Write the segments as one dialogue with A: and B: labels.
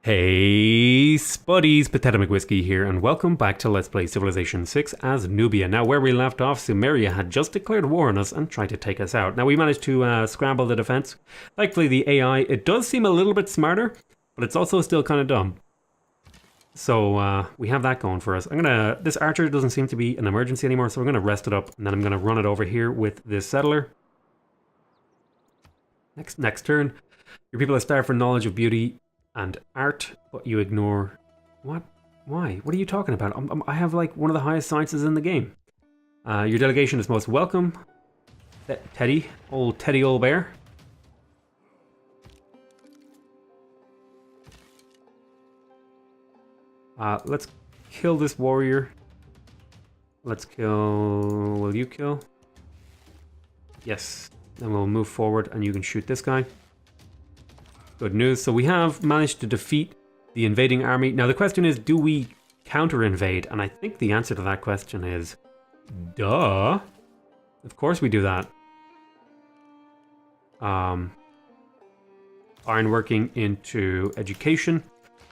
A: Hey spuddies, PotatoMcWhiskey here, and welcome back to Let's Play Civilization 6 as Nubia. Now, where we left off, Sumeria had just declared war on us and tried to take us out. Now, we managed to scramble the defense. Thankfully, the AI, it does seem a little bit smarter, but it's also still kind of dumb. So, we have that going for us. This archer doesn't seem to be an emergency anymore, so we're gonna rest it up, and then I'm gonna run it over here with this settler. Next turn. Your people are starved for knowledge of beauty and art, but you ignore... What? Why? What are you talking about? I have like one of the highest sciences in the game. Your delegation is most welcome. Teddy old bear. Let's kill this warrior. Let's kill... Will you kill? Yes. Then we'll move forward and you can shoot this guy. Good news. So we have managed to defeat the invading army. Now the question is, do we counter-invade? And I think the answer to that question is, duh. Of course we do that. Ironworking into education.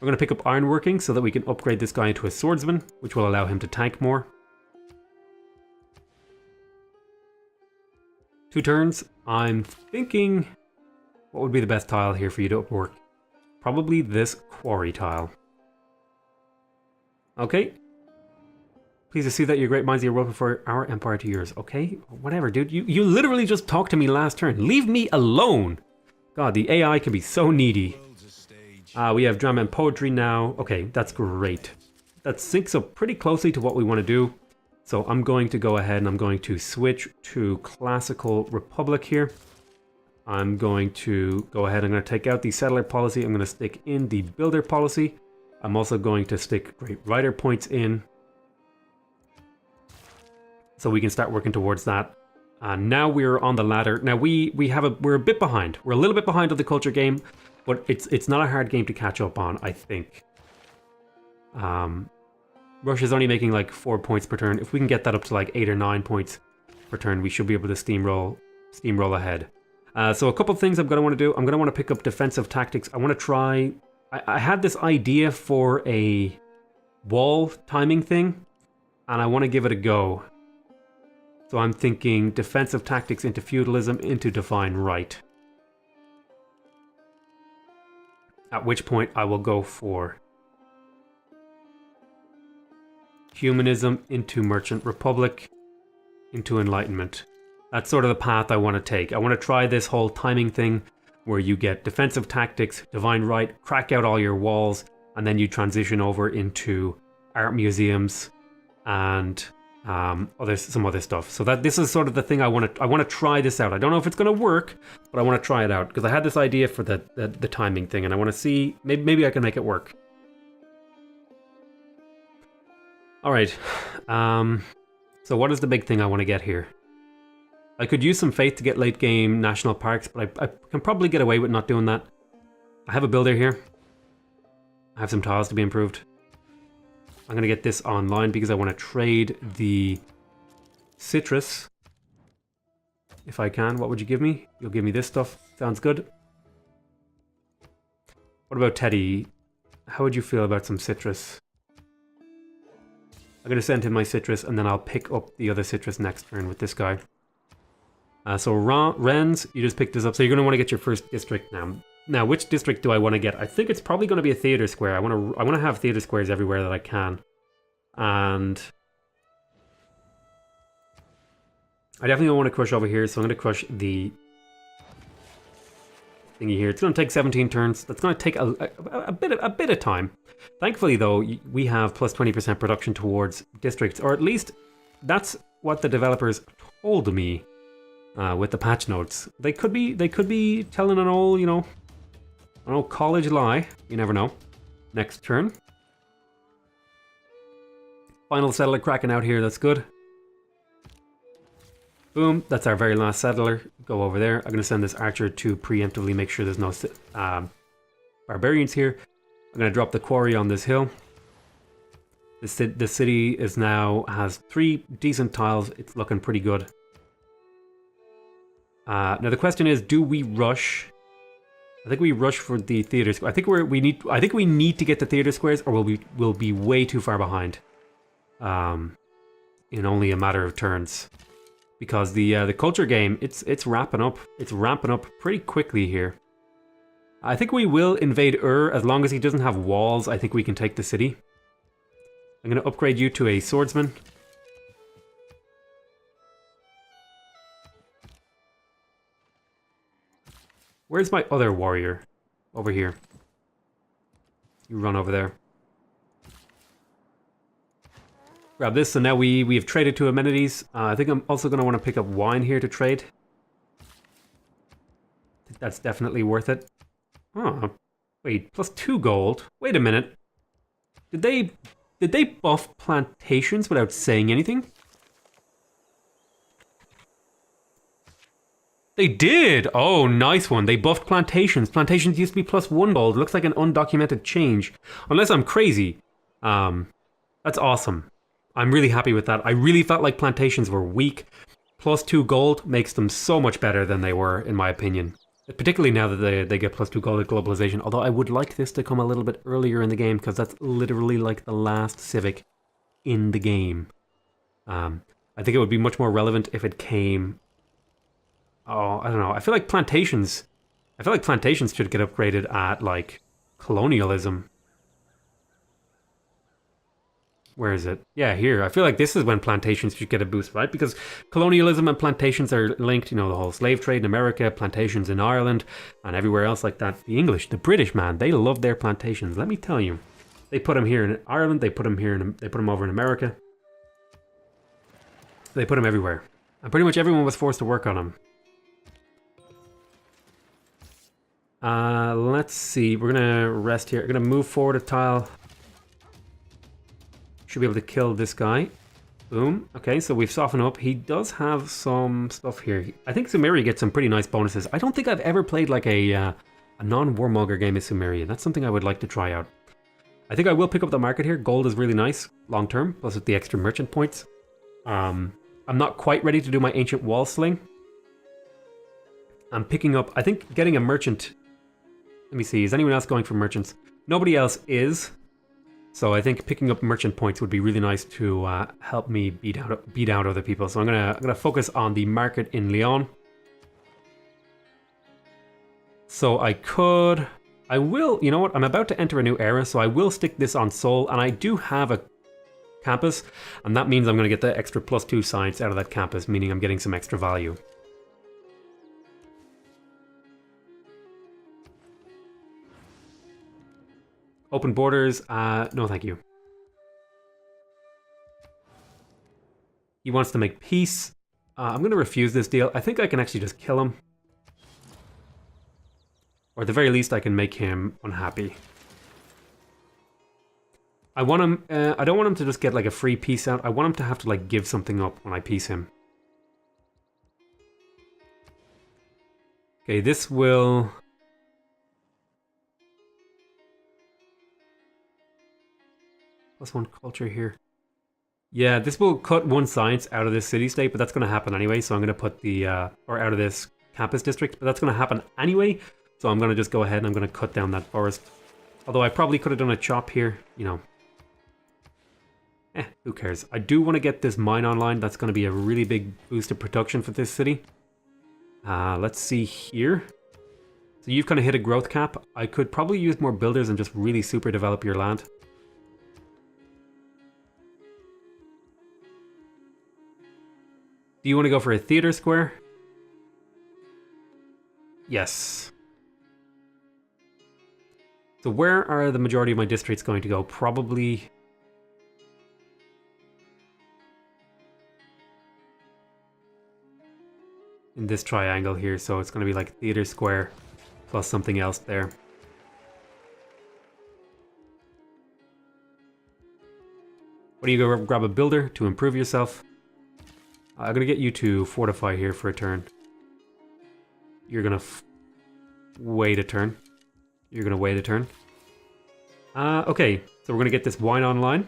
A: We're going to pick up ironworking so that we can upgrade this guy into a swordsman, which will allow him to tank more. 2 turns. I'm thinking... What would be the best tile here for you to work? Probably this quarry tile. Okay. Please to see that your great minds are welcome for our empire to yours. Okay, whatever, dude. You literally just talked to me last turn. Leave me alone. God, the AI can be so needy. We have drama and poetry now. Okay, that's great. That syncs up pretty closely to what we want to do. So I'm going to go ahead and I'm going to switch to classical republic here. I'm going to go ahead, I'm going to take out the settler policy, I'm going to stick in the builder policy. I'm also going to stick great writer points in. So we can start working towards that. Now we're on the ladder. Now we're a bit behind. We're a little bit behind on the culture game, but it's not a hard game to catch up on, I think. Russia's only making like 4 points per turn. If we can get that up to like 8 or 9 points per turn, we should be able to steamroll ahead. So a couple of things I'm going to want to do. I'm going to want to pick up defensive tactics. I want to try... I had this idea for a wall timing thing, and I want to give it a go. So I'm thinking defensive tactics into feudalism into divine right. At which point I will go for humanism into merchant republic into enlightenment. That's sort of the path I want to take. I want to try this whole timing thing where you get defensive tactics, divine right, crack out all your walls, and then you transition over into art museums and some other stuff. So this is sort of the thing I want to try this out. I don't know if it's going to work, but I want to try it out because I had this idea for the timing thing and I want to see maybe I can make it work. All right. So what is the big thing I want to get here? I could use some faith to get late game national parks, but I can probably get away with not doing that. I have a builder here. I have some tiles to be improved. I'm going to get this online because I want to trade the citrus. If I can, what would you give me? You'll give me this stuff. Sounds good. What about Teddy? How would you feel about some citrus? I'm going to send him my citrus and then I'll pick up the other citrus next turn with this guy. So Rennes, you just picked this up. So you're going to want to get your first district now. Now, which district do I want to get? I think it's probably going to be a theater square. I want to have theater squares everywhere that I can. And I definitely don't want to crush over here, so I'm going to crush the thingy here. It's going to take 17 turns. That's going to take a bit of time. Thankfully, though, we have plus 20% production towards districts, or at least that's what the developers told me. With the patch notes, they could be telling an old, an old college lie. You never know. Next turn. Final settler cracking out here. That's good. Boom. That's our very last settler. Go over there. I'm going to send this archer to preemptively make sure there's no barbarians here. I'm going to drop the quarry on this hill. The city is now has 3 decent tiles. It's looking pretty good. Now the question is, do we rush I think we rush for the theater square. I think we need to get the theater squares, or we'll be way too far behind. In only a matter of turns, because the culture game it's wrapping up. It's ramping up pretty quickly here. I think we will invade as long as he doesn't have walls. I think we can take the city. I'm going to upgrade you to a swordsman. Where's my other warrior? Over here. You run over there. Grab this, so now we have traded to amenities. I think I'm also going to want to pick up wine here to trade. I think that's definitely worth it. Oh, wait, plus 2 gold. Wait a minute. Did they buff plantations without saying anything? They did! Oh, nice one. They buffed plantations. Plantations used to be plus 1 gold. Looks like an undocumented change. Unless I'm crazy. That's awesome. I'm really happy with that. I really felt like plantations were weak. Plus 2 gold makes them so much better than they were, in my opinion. Particularly now that they get plus 2 gold at globalization. Although I would like this to come a little bit earlier in the game, because that's literally like the last civic in the game. I think it would be much more relevant if it came... Oh, I don't know. I feel like plantations should get upgraded at, like, colonialism. Where is it? Yeah, here. I feel like this is when plantations should get a boost, right? Because colonialism and plantations are linked, you know, the whole slave trade in America, plantations in Ireland, and everywhere else like that. The English, the British, man, they love their plantations. Let me tell you. They put them here in Ireland, they put them here, they put them over in America. They put them everywhere. And pretty much everyone was forced to work on them. Let's see. We're gonna rest here. We're gonna move forward a tile. Should be able to kill this guy. Boom. Okay, so we've softened up. He does have some stuff here. I think Sumeria gets some pretty nice bonuses. I don't think I've ever played like a non-warmonger game as Sumeria. That's something I would like to try out. I think I will pick up the market here. Gold is really nice long term, plus with the extra merchant points. I'm not quite ready to do my ancient wall sling. I'm picking up, I think getting a merchant. Let me see, is anyone else going for merchants? Nobody else is. So I think picking up merchant points would be really nice to help me beat out other people. So I'm gonna focus on the market in Lyon. So I will, you know what? I'm about to enter a new era, so I will stick this on Seoul, and I do have a campus, and that means I'm gonna get the extra +2 science out of that campus, meaning I'm getting some extra value. Open borders, no thank you. He wants to make peace. I'm going to refuse this deal. I think I can actually just kill him. Or at the very least I can make him unhappy. I want him, I don't want him to just get like a free peace out. I want him to have to like give something up when I peace him. Okay, this will... +1 culture here. Yeah, this will cut 1 science out of this city-state, but that's going to happen anyway, so I'm going to put the... or out of this campus district, but that's going to happen anyway, so I'm going to just go ahead and I'm going to cut down that forest. Although I probably could have done a chop here, you know. Who cares? I do want to get this mine online. That's going to be a really big boost of production for this city. Let's see here. So you've kind of hit a growth cap. I could probably use more builders and just really super develop your land. Do you want to go for a theater square? Yes. So where are the majority of my districts going to go? Probably... in this triangle here, so it's going to be like theater square plus something else there. What do you go grab a builder to improve yourself? I'm going to get you to fortify here for a turn. You're going to wait a turn. You're going to wait a turn. Okay, so we're going to get this wine online.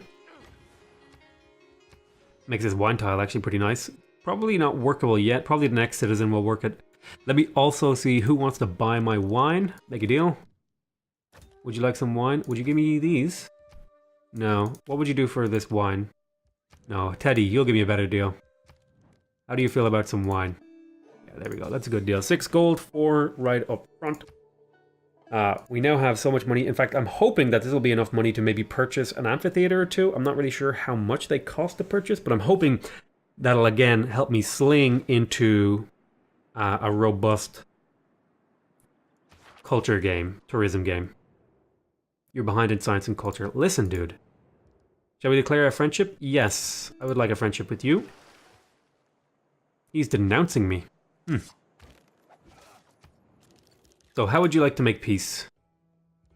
A: Makes this wine tile actually pretty nice. Probably not workable yet. Probably the next citizen will work it. Let me also see who wants to buy my wine. Make a deal. Would you like some wine? Would you give me these? No. What would you do for this wine? No. Teddy, you'll give me a better deal. How do you feel about some wine? Yeah, there we go. That's a good deal. 6 gold, 4 right up front. We now have so much money. In fact, I'm hoping that this will be enough money to maybe purchase an amphitheater or two. I'm not really sure how much they cost to purchase, but I'm hoping that'll again help me sling into a robust culture game, tourism game. You're behind in science and culture. Listen, dude. Shall we declare a friendship? Yes, I would like a friendship with you. He's denouncing me. So how would you like to make peace?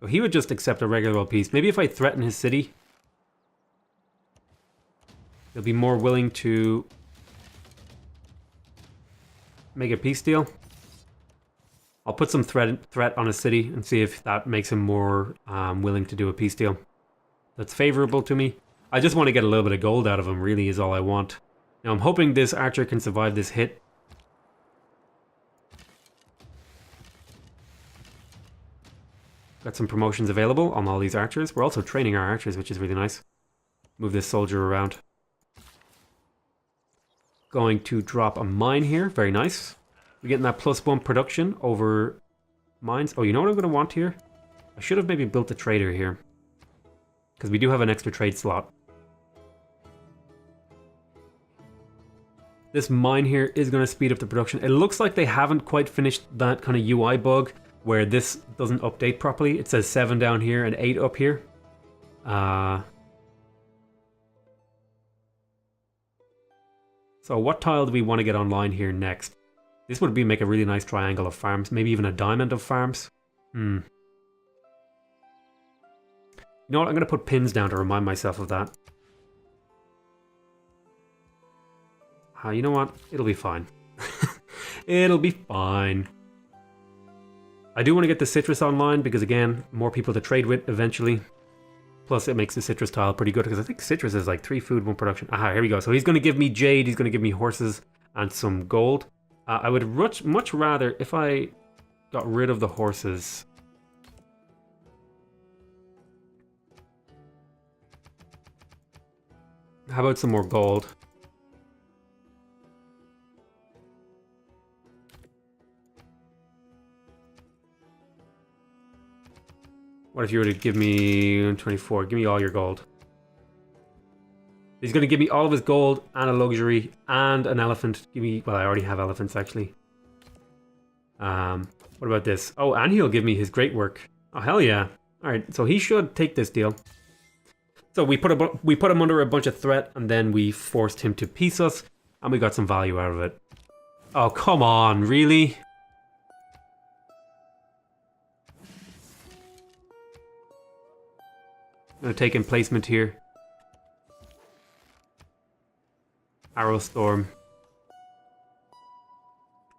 A: So he would just accept a regular old peace. Maybe if I threaten his city, he'll be more willing to make a peace deal. I'll put some threat on a city and see if that makes him more willing to do a peace deal. That's favorable to me. I just want to get a little bit of gold out of him, really, is all I want. Now I'm hoping this archer can survive this hit. Got some promotions available on all these archers. We're also training our archers, which is really nice. Move this soldier around. Going to drop a mine here. Very nice. We're getting that +1 production over mines. Oh, you know what I'm going to want here? I should have maybe built a trader here, because we do have an extra trade slot. This mine here is going to speed up the production. It looks like they haven't quite finished that kind of UI bug where this doesn't update properly. It says 7 down here and 8 up here. So what tile do we want to get online here next? This would make a really nice triangle of farms. Maybe even a diamond of farms. You know what? I'm going to put pins down to remind myself of that. You know what? It'll be fine. It'll be fine. I do want to get the citrus online because, again, more people to trade with eventually. Plus, it makes the citrus tile pretty good because I think citrus is like 3 food, 1 production. Aha, here we go. So he's going to give me jade, he's going to give me horses and some gold. I would much rather, if I got rid of the horses... How about some more gold? What if you were to give me 24? Give me all your gold. He's going to give me all of his gold and a luxury and an elephant. Give me... Well, I already have elephants, actually. What about this? Oh, and he'll give me his great work. Oh, hell yeah. Alright, so he should take this deal. So we put him under a bunch of threat, and then we forced him to peace us, and we got some value out of it. Oh, come on, really? I'm going to take emplacement here. Arrow Storm.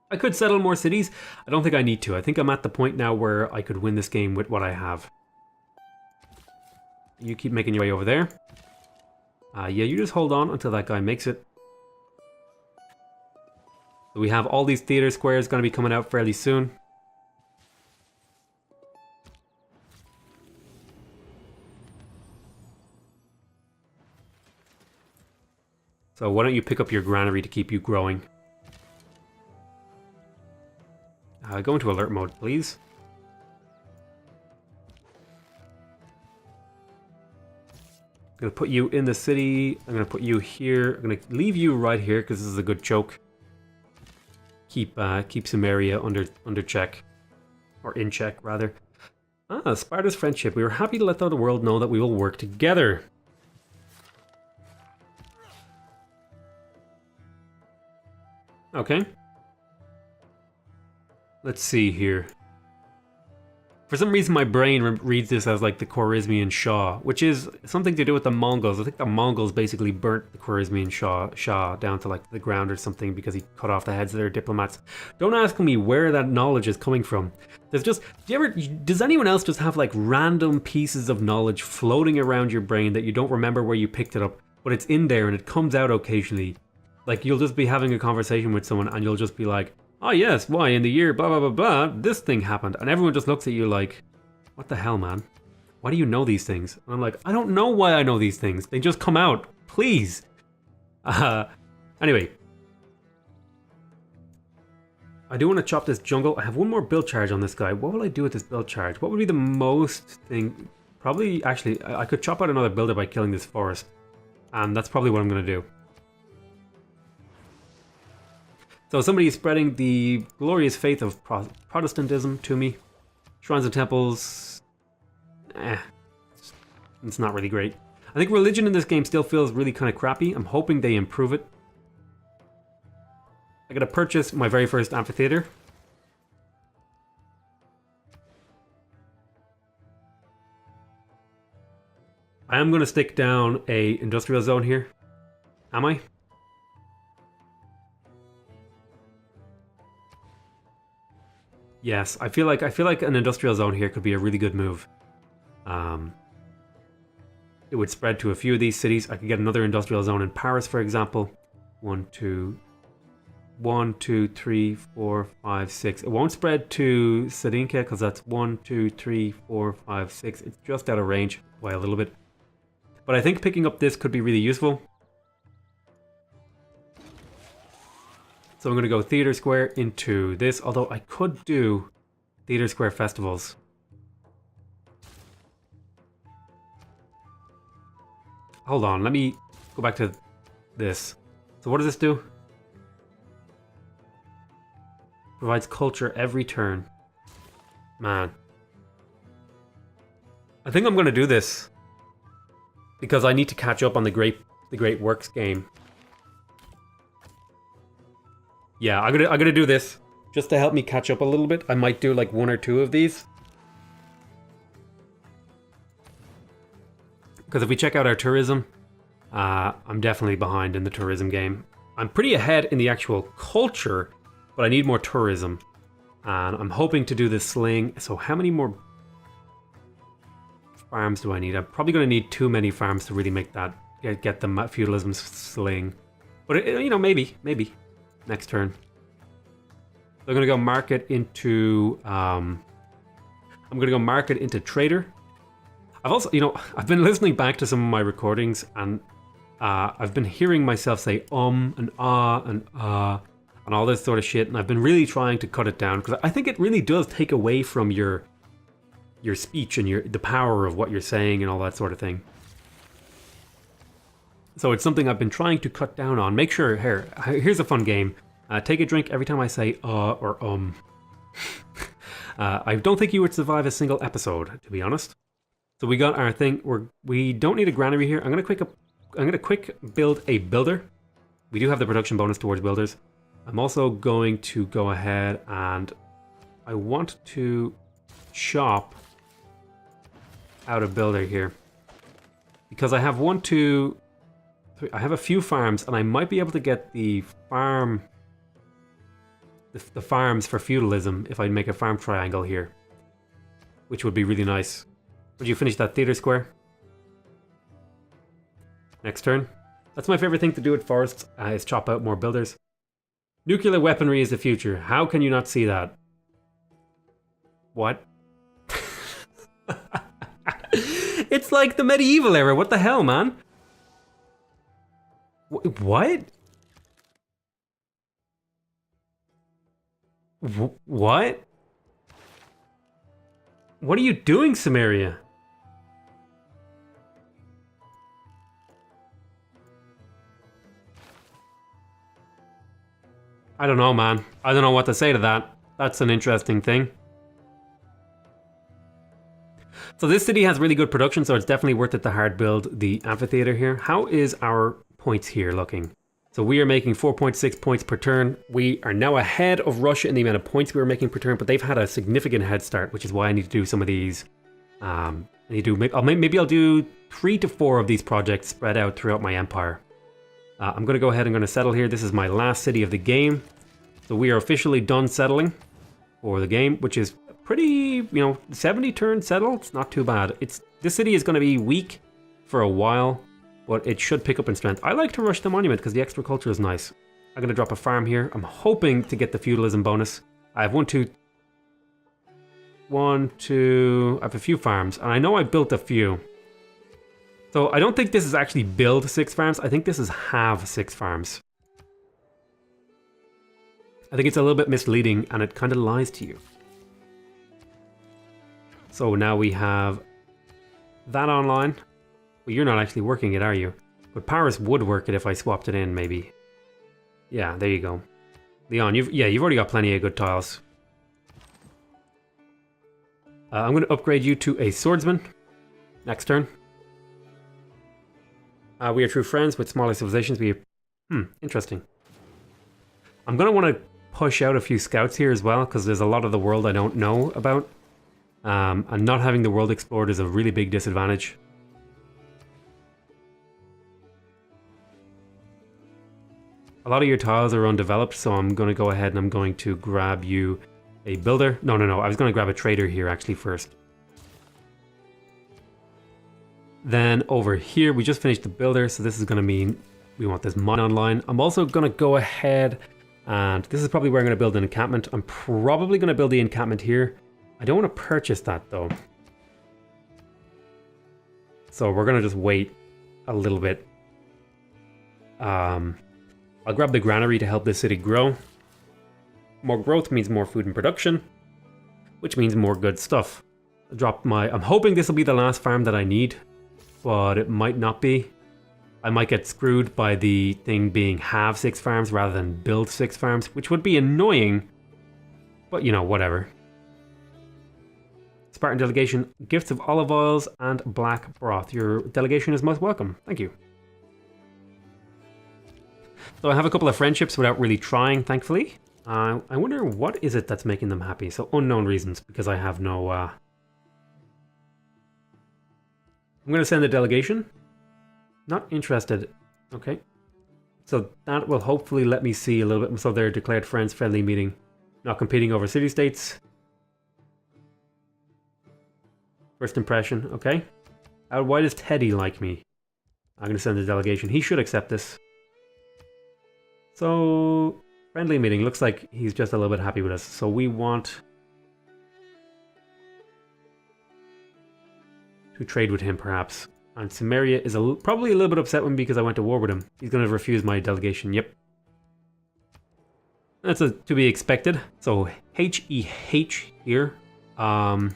A: I could settle more cities. I don't think I need to. I think I'm at the point now where I could win this game with what I have. You keep making your way over there. Yeah, you just hold on until that guy makes it. So we have all these theater squares going to be coming out fairly soon. So why don't you pick up your granary to keep you growing? Go into alert mode, please. I'm going to put you in the city. I'm going to put you here. I'm going to leave you right here because this is a good choke. Keep Sumeria under check. Or in check, rather. Sparta's friendship. We were happy to let the world know that we will work together. Okay. Let's see here. For some reason my brain reads this as like the Khwarezmian Shah, which is something to do with the Mongols. I think the Mongols basically burnt the Khwarezmian Shah down to like the ground or something because he cut off the heads of their diplomats. Don't ask me where that knowledge is coming from. There's just, does anyone else just have like random pieces of knowledge floating around your brain that you don't remember where you picked it up, but it's in there and it comes out occasionally? Like you'll just be having a conversation with someone and you'll just be like, Oh yes, why in the year blah blah blah blah this thing happened, and everyone just looks at you like, what the hell, man? Why do you know these things? And I'm like, I don't know why I know these things. They just come out, please. Anyway, I do want to chop this jungle. I have one more build charge on this guy. What will I do with this build charge? What would be the most thing? Probably, actually, I could chop out another builder by killing this forest, and that's probably what I'm going to do. So somebody is spreading the glorious faith of Protestantism to me. Shrines and temples, it's not really great. I think religion in this game still feels really kind of crappy. I'm hoping they improve it. I gotta purchase my very first amphitheater. I am gonna stick down a industrial zone here. Am I? Yes, I feel like an industrial zone here could be a really good move. It would spread to a few of these cities. I could get another industrial zone in Paris, for example. 1, 2, 3, 4, 5, 6. It won't spread to Sedinka because that's 1, 2, 3, 4, 5, 6. It's just out of range by a little bit. But I think picking up this could be really useful. So I'm going to go Theatre Square into this, although I could do Theatre Square festivals. Hold on, let me go back to this. So what does this do? Provides culture every turn. Man. I think I'm going to do this because I need to catch up on the Great Works game. Yeah, I'm gonna do this just to help me catch up a little bit. I might do like 1 or 2 of these. Because if we check out our tourism, I'm definitely behind in the tourism game. I'm pretty ahead in the actual culture, but I need more tourism. And I'm hoping to do the sling. So how many more farms do I need? I'm probably going to need too many farms to really make that, get the feudalism sling. But, you know, maybe. Next turn. So I'm going to go market into... I'm going to go market into trader. I've also, you know, I've been listening back to some of my recordings and I've been hearing myself say and ah and all this sort of shit, and I've been really trying to cut it down because I think it really does take away from your speech and the power of what you're saying and all that sort of thing. So it's something I've been trying to cut down on. Make sure, here's a fun game. Take a drink every time I say or I don't think you would survive a single episode, to be honest. So we got our thing. We don't need a granary here. I'm gonna quick build a builder. We do have the production bonus towards builders. I'm also going to go ahead and I want to chop out a builder here because I have 1, 2, 3. I have a few farms, and I might be able to get the farms for feudalism if I make a farm triangle here, which would be really nice. Would you finish that theatre square? Next turn. That's my favorite thing to do with forests, is chop out more builders. Nuclear weaponry is the future. How can you not see that? What? It's like the medieval era. What the hell, man? What? What? What are you doing, Sumeria? I don't know, man. I don't know what to say to that. That's an interesting thing. So this city has really good production, so it's definitely worth it to hard build the amphitheater here. How is our points here looking? So we are making 4.6 points per turn. We are now ahead of Russia in the amount of points we were making per turn, but they've had a significant head start, which is why I need to do some of these. Maybe I'll do 3 to 4 of these projects spread out throughout my empire. I'm going to go ahead and settle here. This is my last city of the game. So we are officially done settling for the game, which is pretty, 70 turns settled. It's not too bad. This city is going to be weak for a while, but it should pick up in strength. I like to rush the monument because the extra culture is nice. I'm going to drop a farm here. I'm hoping to get the feudalism bonus. I have one, two... I have a few farms. And I know I built a few. So I don't think this is actually build 6 farms. I think this is have 6 farms. I think it's a little bit misleading and it kind of lies to you. So now we have that online. Well, you're not actually working it, are you? But Paris would work it if I swapped it in, maybe. Yeah, there you go. Leon, you've already got plenty of good tiles. I'm going to upgrade you to a swordsman. Next turn. We are true friends with smaller civilizations. Interesting. I'm going to want to push out a few scouts here as well, because there's a lot of the world I don't know about. And not having the world explored is a really big disadvantage. A lot of your tiles are undeveloped, so I'm going to go ahead and I'm going to grab you a builder. No. I was going to grab a trader here actually first. Then over here, we just finished the builder, so this is going to mean we want this mine online. I'm also going to go ahead and this is probably where I'm going to build an encampment. I'm probably going to build the encampment here. I don't want to purchase that though. So we're going to just wait a little bit. I'll grab the granary to help this city grow. More growth means more food and production, which means more good stuff. I'm hoping this will be the last farm that I need, but it might not be. I might get screwed by the thing being have 6 farms rather than build 6 farms, which would be annoying, but you know, whatever. Spartan delegation, gifts of olive oils and black broth. Your delegation is most welcome. Thank you. So I have a couple of friendships without really trying, thankfully. I wonder what is it that's making them happy. So unknown reasons, because I have no... I'm going to send a delegation. Not interested. Okay. So that will hopefully let me see a little bit. So they're declared friends, friendly meeting. Not competing over city-states. First impression, okay. Why does Teddy like me? I'm going to send a delegation. He should accept this. So, friendly meeting. Looks like he's just a little bit happy with us. So we want to trade with him, perhaps. And Sumeria is probably a little bit upset with me because I went to war with him. He's going to refuse my delegation. Yep. That's to be expected. So, HEH here. Do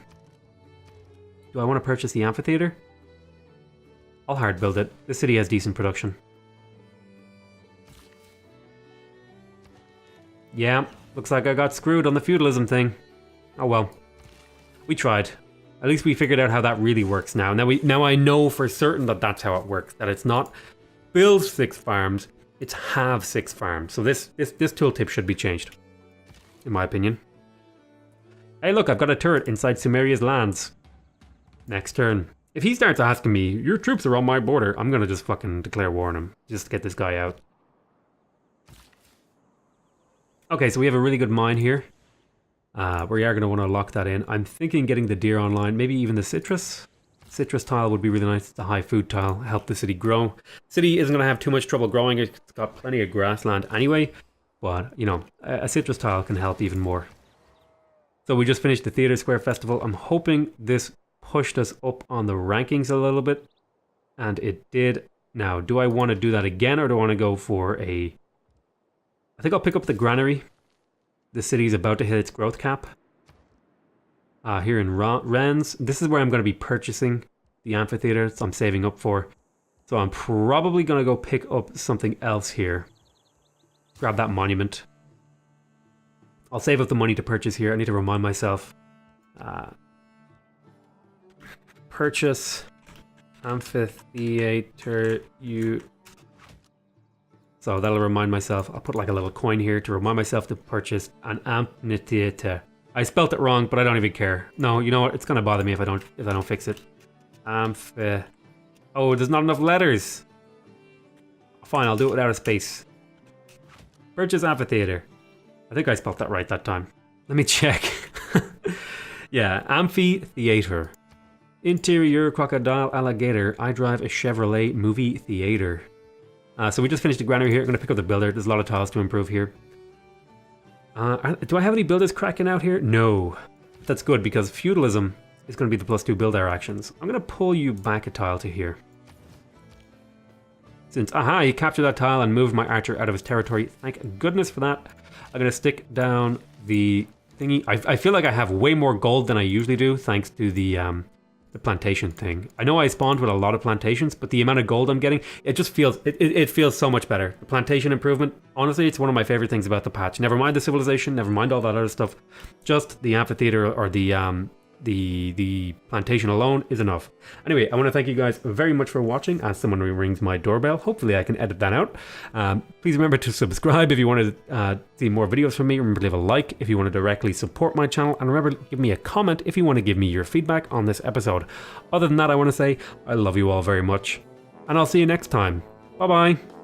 A: I want to purchase the amphitheater? I'll hard build it. This city has decent production. Yeah, looks like I got screwed on the feudalism thing. Oh well. We tried. At least we figured out how that really works now. Now I know for certain that that's how it works. That it's not build 6 farms, it's have 6 farms. So this tooltip should be changed, in my opinion. Hey look, I've got a turret inside Sumeria's lands. Next turn. If he starts asking me, your troops are on my border, I'm gonna just fucking declare war on him. Just to get this guy out. Okay, so we have a really good mine here. We are going to want to lock that in. I'm thinking getting the deer online, maybe even the citrus. Citrus tile would be really nice. It's a high food tile, help the city grow. City isn't going to have too much trouble growing. It's got plenty of grassland anyway. But, you know, a citrus tile can help even more. So we just finished the Theatre Square Festival. I'm hoping this pushed us up on the rankings a little bit. And it did. Now, do I want to do that again or do I want to go for a... I think I'll pick up the granary. The city's about to hit its growth cap. Here in Rennes. This is where I'm going to be purchasing the amphitheater. So I'm saving up for. So I'm probably going to go pick up something else here. Grab that monument. I'll save up the money to purchase here. I need to remind myself. Purchase amphitheater. So that'll remind myself. I'll put like a little coin here to remind myself to purchase an amphitheater. I spelt it wrong, but I don't even care. No, you know what? It's gonna bother me if I don't fix it. Oh, there's not enough letters. Fine, I'll do it without a space. Purchase amphitheater. I think I spelt that right that time. Let me check. Yeah, amphitheater. Interior crocodile alligator. I drive a Chevrolet movie theater. So we just finished the granary here. I'm going to pick up the builder. There's a lot of tiles to improve here. Do I have any builders cracking out here? No. That's good because feudalism is going to be the +2 builder actions. I'm going to pull you back a tile to here. Since, aha, he captured that tile and moved my archer out of his territory. Thank goodness for that. I'm going to stick down the thingy. I feel like I have way more gold than I usually do thanks to the plantation thing. I know I spawned with a lot of plantations, but the amount of gold I'm getting, it just feels, it feels so much better. The plantation improvement, honestly, it's one of my favorite things about the patch. Never mind the civilization, never mind all that other stuff. Just the amphitheater or the plantation alone is enough. Anyway, I want to thank you guys very much for watching. As someone rings my doorbell, hopefully I can edit that out. Please remember to subscribe if you want to see more videos from me. Remember to leave a like if you want to directly support my channel, and remember to give me a comment if you want to give me your feedback on this episode. Other than that, I want to say I love you all very much, and I'll see you next time. Bye bye.